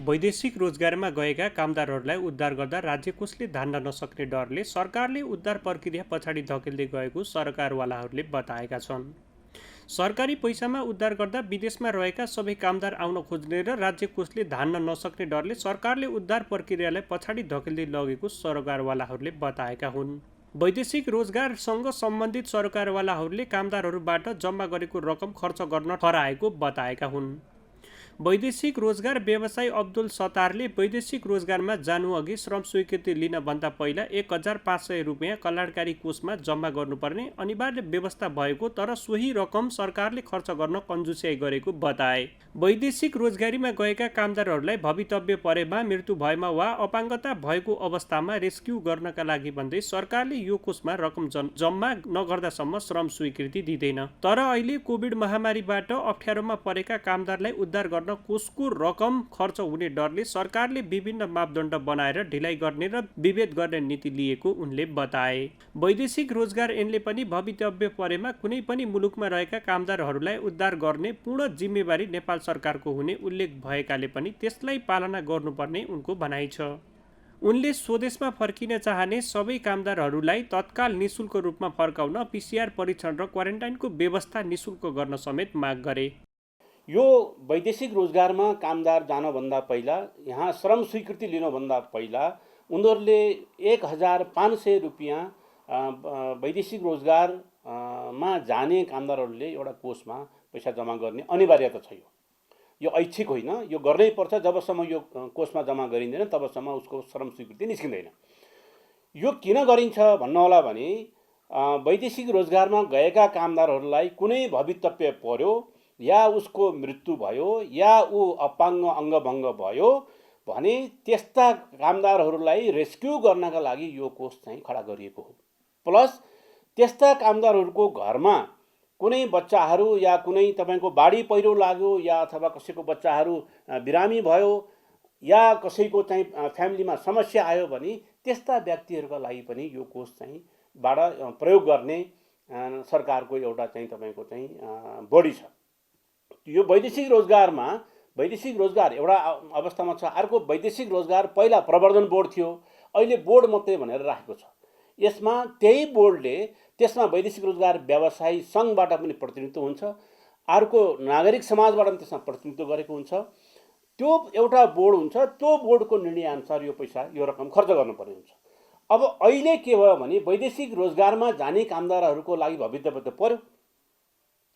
वैदेशिक रोजगारमा गएका कामदारहरूलाई उद्धार गर्दा राज्य कोषले धान्न नसक्ने डरले सरकारले उद्धार प्रक्रिया पछाडि धकेल्दै गएको सरकारवालाहरूले बताएका छन्। सरकारी पैसामा उद्धार गर्दा विदेशमा रहेका सबै कामदार आउन खोज्ने र राज्य कोषले धान्न नसक्ने डरले सरकारले उद्धार प्रक्रियालाई पछाडि धकेल्दै लगेको सरकारवालाहरूले बताएका हुन्। वैदेशिक रोजगारसँग सम्बन्धित सरकारवालाहरूले कामदारहरूबाट जम्मा गरेको रकम खर्च गर्न ठहराएको बताएका हुन्। वैदेशिक रोजगार व्यवसायी अब्दुल सत्तारले वैदेशिक रोजगारमा जानुअघि श्रम स्वीकृति लिनभन्दा पहिला 1500 रुपियाँ कल्याणकारी कोषमा जम्मा गर्नुपर्ने अनिवार्य व्यवस्था भएको तर सोही रकम सरकारले खर्च गर्न कन्जुस्याइ गरेको बताए। वैदेशिक रोजगारीमा गएका कामदारहरूलाई भवितव्य परेमा, मृत्यु भएमा वा अपाङ्गता भएको अवस्थामा रेस्क्यु गर्नका लागि भन्दै सरकारले यो कोषमा रकम जम्मा नगर्दासम्म श्रम स्वीकृति दिँदैन। तर अहिले कोभिड महामारीबाट अप्ठ्यारोमा परेका कामदारलाई उद्धार गर्न कोषको रकम खर्च हुने डरले सरकारले विभिन्न मापदण्ड बनाएर ढिलाइ गर्ने र विभेद गर्ने नीति लिएको उनले बताए। वैदेशिक रोजगार ऐनले पनि भवितव्य परेमा कुनै पनि मुलुकमा रहेका कामदारहरूलाई उद्धार गर्ने पूर्ण जिम्मेवारी नेपाल सरकारको हुने उल्लेख भएकाले पनि त्यसलाई पालना गर्नुपर्ने उनको भनाइ छ। उनले स्वदेशमा फर्किन चाहने सबै कामदारहरूलाई तत्काल निशुल्क रूपमा फर्काउन PCR परीक्षण र क्वारेन्टाइनको व्यवस्था निशुल्क गर्न समेत माग गरे। यो वैदेशिक रोजगारमा कामदार जानभन्दा पहिला, यहाँ श्रम स्वीकृति लिनुभन्दा पहिला उनीहरूले 1500 रुपियाँ वैदेशिक रोजगारमा जाने कामदारहरूले एउटा कोषमा पैसा जम्मा गर्ने अनिवार्यता छ। यो ऐच्छिक होइन, यो गर्नै पर्छ। जबसम्म यो कोषमा जम्मा गरिँदैन तबसम्म उसको श्रम स्वीकृति निस्किँदैन। यो किन गरिन्छ भन्नुहोला भने वैदेशिक रोजगारमा गएका कामदारहरूलाई कुनै भवितव्य पर्यो या उसको मृत्यु भयो या ऊ अपाङ्ग अङ्गभङ्ग भयो भने त्यस्ता कामदारहरूलाई रेस्क्यु गर्नका लागि यो कोष चाहिँ खडा गरिएको हो। प्लस त्यस्ता कामदारहरूको घरमा कुनै बच्चाहरू या कुनै तपाईँको बाढी पहिरो लाग्यो या अथवा कसैको बच्चाहरू बिरामी भयो या कसैको चाहिँ फ्यामिलीमा समस्या आयो भने त्यस्ता व्यक्तिहरूका लागि पनि यो कोष चाहिँ बाट प्रयोग गर्ने सरकारको एउटा चाहिँ तपाईँको चाहिँ बढी छ। यो वैदेशिक रोजगार एउटा अवस्थामा छ। अर्को वैदेशिक रोजगार पहिला प्रवर्धन बोर्ड थियो, अहिले बोर्ड मात्रै भनेर राखेको छ। यसमा त्यही बोर्डले त्यसमा वैदेशिक रोजगार व्यवसायी सङ्घबाट पनि प्रतिनिधित्व हुन्छ, अर्को नागरिक समाजबाट पनि त्यसमा प्रतिनिधित्व गरेको हुन्छ। त्यो एउटा बोर्ड हुन्छ, त्यो बोर्डको निर्णयअनुसार यो पैसा यो रकम खर्च गर्नुपर्ने हुन्छ। अब अहिले के भयो भने वैदेशिक रोजगारमा जाने कामदारहरूको लागि भवितव्य त पर्यो,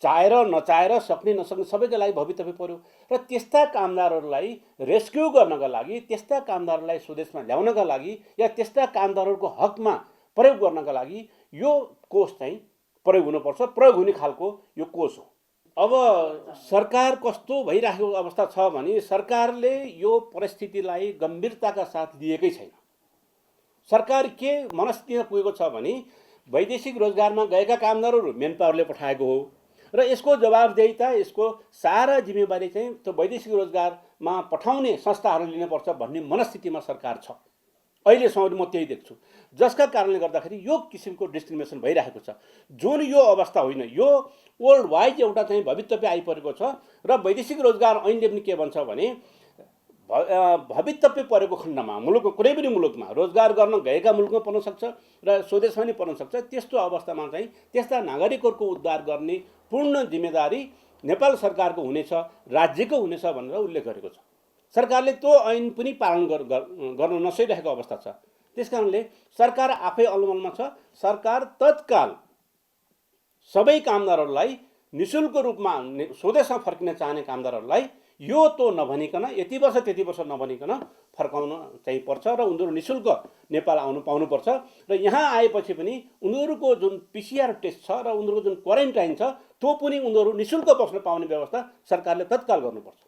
चाहेर नचाहेर सक्ने नसक्ने सबैका लागि भवितव्य पर्यो र त्यस्ता कामदारहरूलाई रेस्क्यु गर्नका लागि, त्यस्ता कामदारहरूलाई स्वदेशमा ल्याउनका लागि या त्यस्ता कामदारहरूको हकमा प्रयोग गर्नका लागि यो कोष चाहिँ प्रयोग हुनुपर्छ। प्रयोग हुने खालको यो कोष हो। अब सरकार कस्तो भइरहेको अवस्था छ भने सरकारले यो परिस्थितिलाई गम्भीरताका साथ लिएकै छैन। सरकार के मनस्थितिमा पुगेको छ भने वैदेशिक रोजगारमा गएका कामदारहरू मेन पावरले पठाएको हो र यसको जवाबदेहिता, यसको सारा जिम्मेवारी चाहिँ त्यो वैदेशिक रोजगारमा पठाउने संस्थाहरूले लिनुपर्छ भन्ने मनस्थितिमा सरकार छ। अहिलेसम्म म त्यही देख्छु, जसका कारणले गर्दाखेरि यो किसिमको डिस्क्रिमिनेसन भइरहेको छ। जुन यो अवस्था होइन, यो वर्ल्ड वाइड एउटा चाहिँ भवितव्य आइपरेको छ र वैदेशिक रोजगार ऐनले पनि के भन्छ भने भवितव्य परेको खण्डमा मुलुकको कुनै पनि मुलुकमा रोजगार गर्न गएका मुलुकमा पर्न सक्छ र स्वदेशमा पनि पर्न सक्छ। त्यस्तो अवस्थामा चाहिँ त्यस्ता नागरिकहरूको उद्धार गर्ने पूर्ण जिम्मेदारी नेपाल सरकारको हुनेछ, राज्यको हुनेछ भनेर उल्लेख गरेको छ। सरकारले त्यो ऐन पनि पालन गर्न नसकिरहेको अवस्था छ। त्यसकारणले सरकार आफै अलमलमा छ। सरकार तत्काल सबै कामदारहरूलाई निशुल्क रूपमा स्वदेशमा फर्किन चाहने कामदारहरूलाई यो तो नभनिकन, यति वर्ष त्यति वर्ष नभनिकन फर्काउन चाहिँ पर्छ र उनीहरू निशुल्क नेपाल आउनु पाउनुपर्छ र यहाँ आएपछि पनि उनीहरूको जुन PCR टेस्ट छ र उनीहरूको जुन क्वारेन्टाइन छ त्यो पनि उनीहरू निशुल्क बस्न पाउने व्यवस्था सरकारले तत्काल गर्नुपर्छ।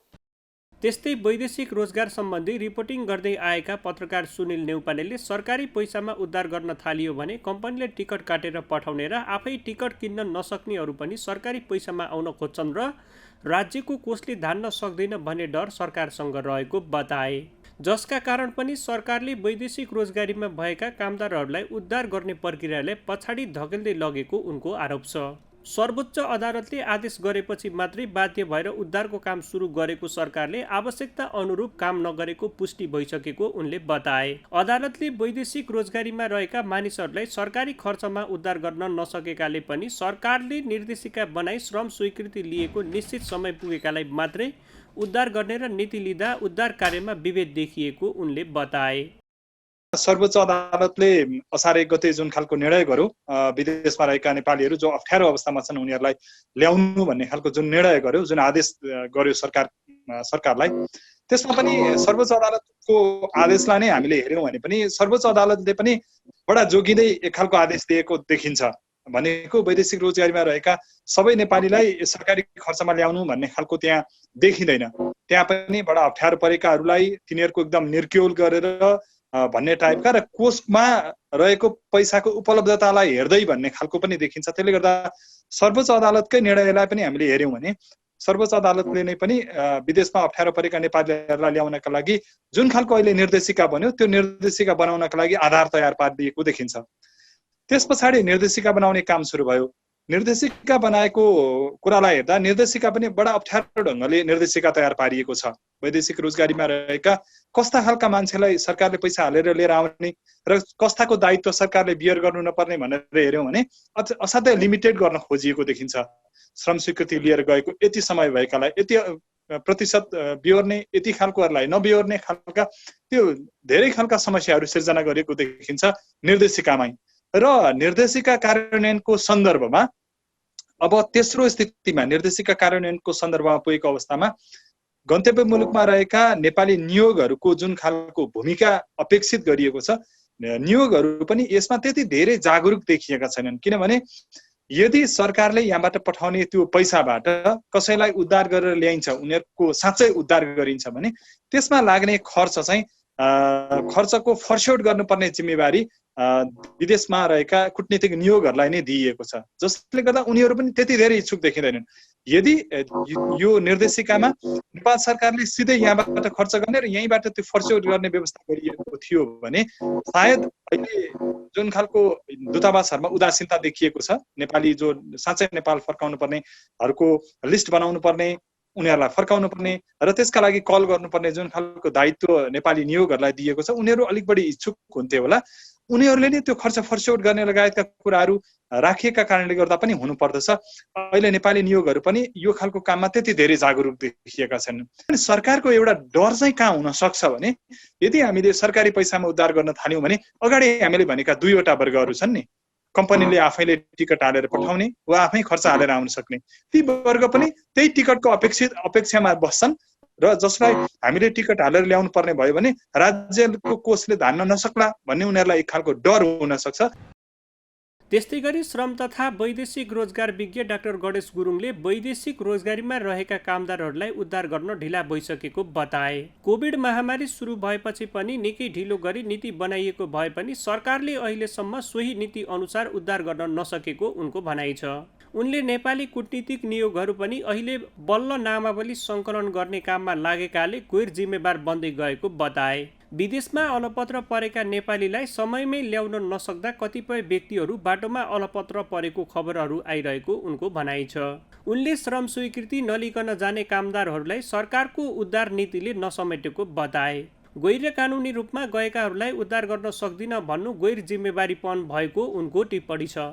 त्यस्तै वैदेशिक रोजगार सम्बन्धी रिपोर्टिङ गर्दै आएका पत्रकार सुनिल नेउपानेले सरकारी पैसामा उद्धार गर्न थालियो भने कम्पनीले टिकट काटेर पठाउने र आफै टिकट किन्न नसक्नेहरू पनि सरकारी पैसामा आउन खोज्छन् र राज्यको कोषले धान्न सक्दैन भन्ने डर सरकारसँग रहेको बताए। जसका कारण पनि सरकारले वैदेशिक रोजगारीमा भएका कामदारहरूलाई उद्धार गर्ने प्रक्रियालाई पछाडि धकेल्दै लगेको उनको आरोप छ। सर्वोच्च अदालतले आदेश गरेपछि मात्रै बाध्य भएर उद्धारको काम सुरु गरेको सरकारले आवश्यकता अनुरूप काम नगरेको पुष्टि भइसकेको उनले बताए। अदालतले वैदेशिक रोजगारीमा रहेका मानिसहरूलाई सरकारी खर्चमा उद्धार गर्न नसकेकाले पनि सरकारले निर्देशिका बनाई श्रम स्वीकृति लिएको निश्चित समय पुगेकालाई मात्रै उद्धार गर्ने र नीति लिँदा उद्धार कार्यमा विभेद देखिएको उनले बताए। सर्वोच्च अदालतले असार 1 गते जुन खालको निर्णय गर्यो, विदेशमा रहेका नेपालीहरू जो अप्ठ्यारो अवस्थामा छन् उनीहरूलाई ल्याउनु भन्ने खालको जुन निर्णय गर्यो, जुन आदेश गर्यो सरकारलाई, त्यसमा पनि सर्वोच्च अदालतको आदेशलाई नै हामीले हेर्यौँ भने पनि सर्वोच्च अदालतले पनि बडा जोगिँदै एक खालको आदेश दिएको देखिन्छ। भनेको वैदेशिक रोजगारीमा रहेका सबै नेपालीलाई सरकारी खर्चमा ल्याउनु भन्ने खालको त्यहाँ देखिँदैन। त्यहाँ पनि बडा अप्ठ्यारो परेकाहरूलाई तिनीहरूको एकदम निर्क्युल गरेर भन्ने टाइपका र कोषमा रहेको पैसाको उपलब्धतालाई हेर्दै भन्ने खालको पनि देखिन्छ। त्यसले गर्दा सर्वोच्च अदालतकै निर्णयलाई पनि हामीले हेर्यौँ भने सर्वोच्च अदालतले नै पनि विदेशमा अप्ठ्यारो परेका नेपालीहरूलाई ल्याउनका लागि जुन खालको अहिले निर्देशिका बन्यो त्यो निर्देशिका बनाउनका लागि आधार तयार पारिएको देखिन्छ। त्यस पछाडि निर्देशिका बनाउने काम सुरु भयो। निर्देशिका बनाएको कुरालाई हेर्दा निर्देशिका पनि बडा अप्ठ्यारो ढङ्गले निर्देशिका तयार पारिएको छ। वैदेशिक रोजगारीमा रहेका कस्ता खालका मान्छेलाई सरकारले पैसा हालेर लिएर आउने र कस्ताको दायित्व सरकारले बियर गर्नु नपर्ने भनेर हेर्यौँ भने असाध्यै लिमिटेड गर्न खोजिएको देखिन्छ। श्रम स्वीकृति लिएर गएको यति समय भएकालाई यति प्रतिशत बिहोर्ने, यति खालकोहरूलाई नबिहोर्ने खालका त्यो धेरै खालका समस्याहरू सिर्जना गरेको देखिन्छ निर्देशिकामै। र निर्देशिका कार्यान्वयनको सन्दर्भमा अब तेस्रो स्थितिमा निर्देशिका कार्यान्वयनको सन्दर्भमा पुगेको अवस्थामा गन्तव्य मुलुकमा रहेका नेपाली नियोगहरूको जुन खालको भूमिका अपेक्षित गरिएको छ, नियोगहरू पनि यसमा त्यति धेरै जागरुक देखिएका छैनन्। किनभने यदि सरकारले यहाँबाट पठाउने त्यो पैसाबाट कसैलाई उद्धार गरेर ल्याइन्छ, उनीहरूको साँच्चै उद्धार गरिन्छ भने त्यसमा लाग्ने खर्च चाहिँ खर्चको फर्स्यौट गर्नुपर्ने जिम्मेवारी विदेशमा रहेका कूटनीतिक नियोगहरूलाई नै दिइएको छ, जसले गर्दा उनीहरू पनि त्यति धेरै इच्छुक देखिँदैनन्। यदि यो निर्देशिकामा नेपाल सरकारले सिधै यहाँबाट खर्च गर्ने र यहीँबाट त्यो फर्स्यौट गर्ने व्यवस्था गरिएको थियो भने सायद अहिले जुन खालको दूतावासहरूमा उदासीनता देखिएको छ, नेपाली जो साँच्चै नेपाल फर्काउनु पर्नेहरूको लिस्ट बनाउनु पर्ने, उनीहरूलाई फर्काउनु पर्ने र त्यसका लागि कल गर्नुपर्ने जुन खालको दायित्व नेपाली नियोगहरूलाई दिएको छ, उनीहरू अलिक बढी इच्छुक हुन्थे होला। उनीहरूले नै त्यो खर्च फर्स्यौट गर्ने लगायतका कुराहरू राखिएका कारणले गर्दा पनि हुनुपर्दछ। अहिले नेपाली नियोगहरू पनि यो खालको काममा त्यति धेरै जागरुक देखिएका छन्। सरकारको एउटा डर चाहिँ कहाँ हुन सक्छ भने यदि हामीले सरकारी पैसामा उद्धार गर्न थाल्यौँ भने अगाडि हामीले भनेका 2वटा वर्गहरू छन् नि, कम्पनीले आफैले टिकट हालेर पठाउने वा आफै खर्च हालेर आउन सक्ने, ती वर्ग पनि त्यही टिकटको अपेक्षामा बस्छन् र जसलाई हामीले टिकट हालेर ल्याउनु पर्ने भयो भने राज्यको कोषले धान्न नसक्ला भन्ने उनीहरूलाई एक खालको डर हुन सक्छ। त्यस्तै गरी श्रम तथा वैदेशिक रोजगार विज्ञ डाक्टर गणेश गुरुङले वैदेशिक रोजगारीमा रहेका कामदारहरूलाई उद्धार गर्न ढिला भइसकेको बताए। कोभिड महामारी सुरु भएपछि पनि निकै ढिलो गरी नीति बनाइएको भए पनि सरकारले अहिलेसम्म सोही नीति अनुसार उद्धार गर्न नसकेको उनको भनाइ छ। उनले नेपाली कूटनीतिक नियोगहरू पनि अहिले बल्ल नामावली सङ्कलन गर्ने काममा लागेकाले गैर जिम्मेवार बन्दै गएको बताए। विदेशमा अलपत्र परेका नेपालीलाई समयमै ल्याउन नसक्दा कतिपय व्यक्तिहरू बाटोमा अलपत्र परेको खबरहरू आइरहेको उनको भनाइ छ। उनले श्रम स्वीकृति नलिकन जाने कामदारहरूलाई सरकारको उद्धार नीतिले नसमेटेको बताए। गैर कानुनी रूपमा गएकाहरूलाई उद्धार गर्न सक्दिन भन्नु गैर जिम्मेवारीपन भएको उनको टिप्पणी छ।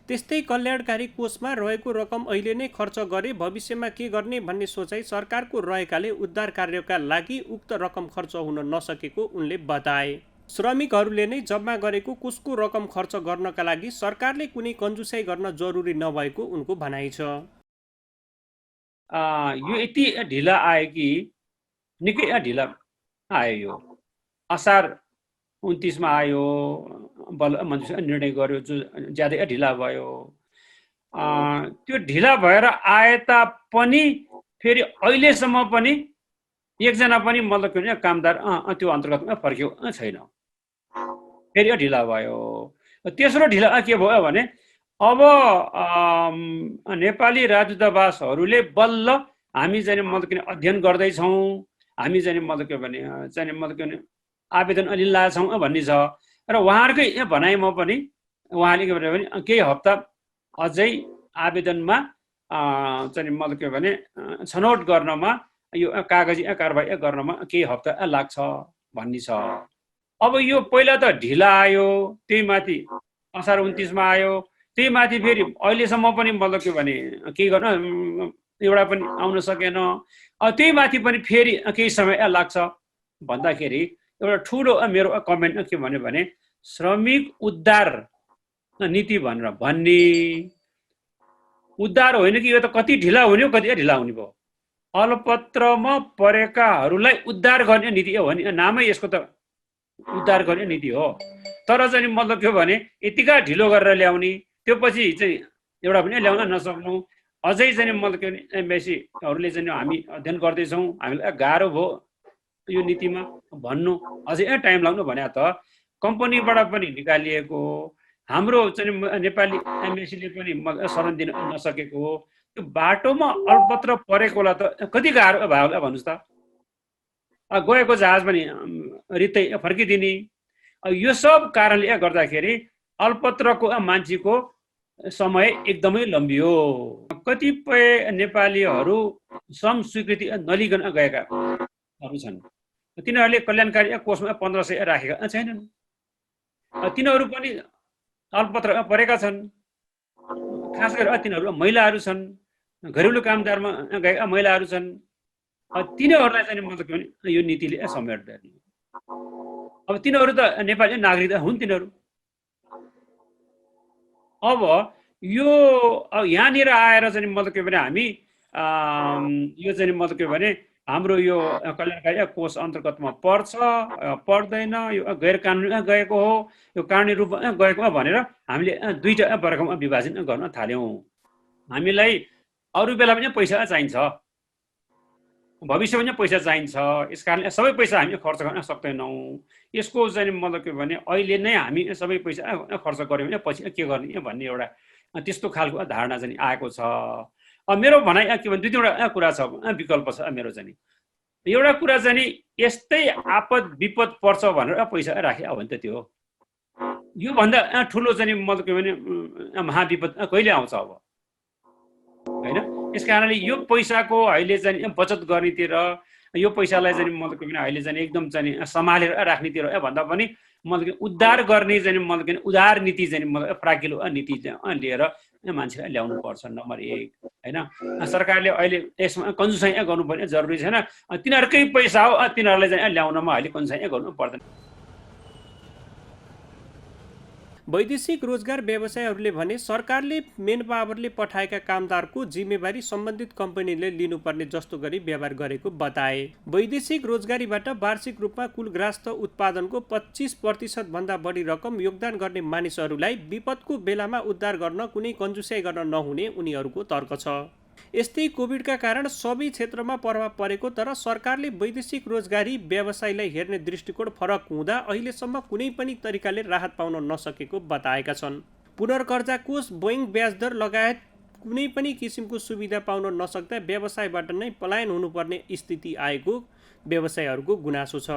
त्यस्तै कल्याणकारी कोषमा रहेको रकम अहिले नै खर्च गरे भविष्यमा के गर्ने भन्ने सोचाइ सरकारको रहेकाले उद्धार कार्यका लागि उक्त रकम खर्च हुन नसकेको उनले बताए। श्रमिकहरूले नै जम्मा गरेको कोषको रकम खर्च गर्नका लागि सरकारले कुनै कन्जुसाइ गर्न जरुरी नभएको उनको भनाइ छ। यो यति ढिला आयो कि निकै ढिला आयो। यो असार 29 मा आयो, बल्ल मन्त्रीले निर्णय गर्यो, जो ज्यादै ढिला भयो। त्यो ढिला भएर आए तापनि फेरि अहिलेसम्म पनि एकजना पनि मतलब के भन्छ कामदार त्यो अन्तर्गतमा फर्क्यो छैन, फेरि ढिला भयो। तेस्रो ढिला के भयो भने अब नेपाली राजदूतावासहरूले बल्ल हामी चाहिँ मतलब किन अध्ययन गर्दैछौँ, हामी चाहिँ मतलब के भने आवेदन अलि लाछौँ भन्ने छ। र उहाँहरूकै भनाइमा पनि उहाँले के भने केही हप्ता अझै आवेदनमा चाहिँ मतलब के भने छनौट गर्नमा यो कागजी कारबाही गर्नमा केही हप्ता लाग्छ भन्ने छ। अब यो पहिला त ढिला आयो, त्यही माथि असार 29 मा आयो, त्यही माथि फेरि अहिलेसम्म पनि मतलब के भने के गर्न एउटा पनि आउन सकेन, त्यही माथि पनि फेरि केही समय लाग्छ भन्दाखेरि एउटा ठुलो मेरो कमेन्ट के भन्यो भने श्रमिक उद्धार नीति भनेर भन्ने उद्धार होइन कि यो त कति ढिला हुने कति ढिला हुने भयो। अलपत्रमा परेकाहरूलाई उद्धार गर्ने नीति हो भने नामै यसको त उद्धार गर्ने नीति हो। तर चाहिँ मतलब के भने यतिका ढिलो गरेर ल्याउने, त्यो पछि चाहिँ एउटा पनि ल्याउन नसक्नु, अझै चाहिँ मतलब के भने एमबेसीहरूले चाहिँ हामी अध्ययन गर्दैछौँ, हामीलाई गाह्रो भयो यो नीतिमा भन्नु, अझै टाइम लाग्नु भने त कम्पनीबाट पनि निकालिएको, हाम्रो चाहिँ नेपाली एमबेसीले पनि शरण दिन नसकेको, त्यो बाटोमा अल्पत्र परेकोलाई त कति गाह्रो भयो होला भन्नुहोस् त। गएको जहाज पनि रित्तै फर्किदिने, यो सब कारणले गर्दाखेरि अल्पत्रको मान्छेको समय एकदमै लम्बियो। कतिपय नेपालीहरू श्रम स्वीकृति नलिकन गएकाहरू छन्, तिनीहरूले कल्याणकारी कोषमा 1500 राखेका छैनन्, तिनीहरू पनि अल्पत्र परेका छन्। खास गरेर तिनीहरू महिलाहरू छन्, घरेलु कामदारमा गएका महिलाहरू छन्, तिनीहरूलाई चाहिँ मतलब के भने यो नीतिले समेट्दैन। अब तिनीहरू त नेपाली नागरिक हुन् तिनीहरू। अब यो यहाँनिर आएर चाहिँ मतलब के भने हामी यो चाहिँ मतलब के भने हाम्रो यो कल्याणकारी कोष अन्तर्गतमा पर्छ पर्दैन, यो गैर कानुनी गएको हो, यो कानुनी रूपमा गएको हो भनेर हामीले दुईटा वर्गमा विभाजन गर्न थाल्यौँ। हामीलाई अरू बेला पनि पैसा चाहिन्छ, भविष्यमा पनि पैसा चाहिन्छ, यस कारणले सबै पैसा हामी खर्च गर्न सक्दैनौँ। यसको चाहिँ मतलब के भने अहिले नै हामी सबै पैसा खर्च गऱ्यौँ भने पछि के गर्ने भन्ने एउटा त्यस्तो खालको धारणा चाहिँ आएको छ। मेरो भनाइ के भने दुई तिनवटा कुरा छ, विकल्प छ मेरो चाहिँ। एउटा कुरा चाहिँ यस्तै आपद विपद पर्छ भनेर पैसा राखे हो भने त त्यो योभन्दा ठुलो चाहिँ मतलब के भने महाविपद कहिले आउँछ अब होइन। यस कारणले यो पैसाको अहिले चाहिँ बचत गर्नेतिर, यो पैसालाई चाहिँ मतलब के भने अहिले चाहिँ एकदम चाहिँ सम्हालेर राख्नेतिर भन्दा पनि मतलब उद्धार गर्ने चाहिँ मतलब के उदार नीति चाहिँ मतलब फ्राकिलो नीति लिएर मान्छेलाई ल्याउनु पर्छ नम्बर 1 होइन। सरकारले अहिले यसमा कन्जुसाइ गर्नुपर्ने जरुरी छैन, तिनीहरूकै पैसा हो, तिनीहरूलाई चाहिँ ल्याउनमा अहिले कन्जुसाइ गर्नु पर्दैन। वैदेशिक रोजगार व्यवसायहरूले भने सरकारले मेन पावरले पठाएका कामदारको जिम्मेवारी सम्बन्धित कम्पनीले लिनुपर्ने जस्तो गरी व्यवहार गरेको बताए। वैदेशिक रोजगारीबाट वार्षिक रूपमा कुल ग्रास्त उत्पादनको 25% भन्दा बढी रकम योगदान गर्ने मानिसहरूलाई विपदको बेलामा उद्धार गर्न कुनै कन्जुसाइ गर्न नहुने उनीहरूको तर्क छ। यस्तै कोभिडका कारण सबै क्षेत्रमा प्रभाव परेको तर सरकारले वैदेशिक रोजगारी व्यवसायलाई हेर्ने दृष्टिकोण फरक हुँदा अहिलेसम्म कुनै पनि तरिकाले राहत पाउन नसकेको बताएका छन्। पुनर्कर्जा कोष, बैंक ब्याज दर लगायत कुनै पनि किसिमको सुविधा पाउन नसक्दा व्यवसायबाट नै पलायन हुनुपर्ने स्थिति आएको व्यवसायहरूको गुनासो छ।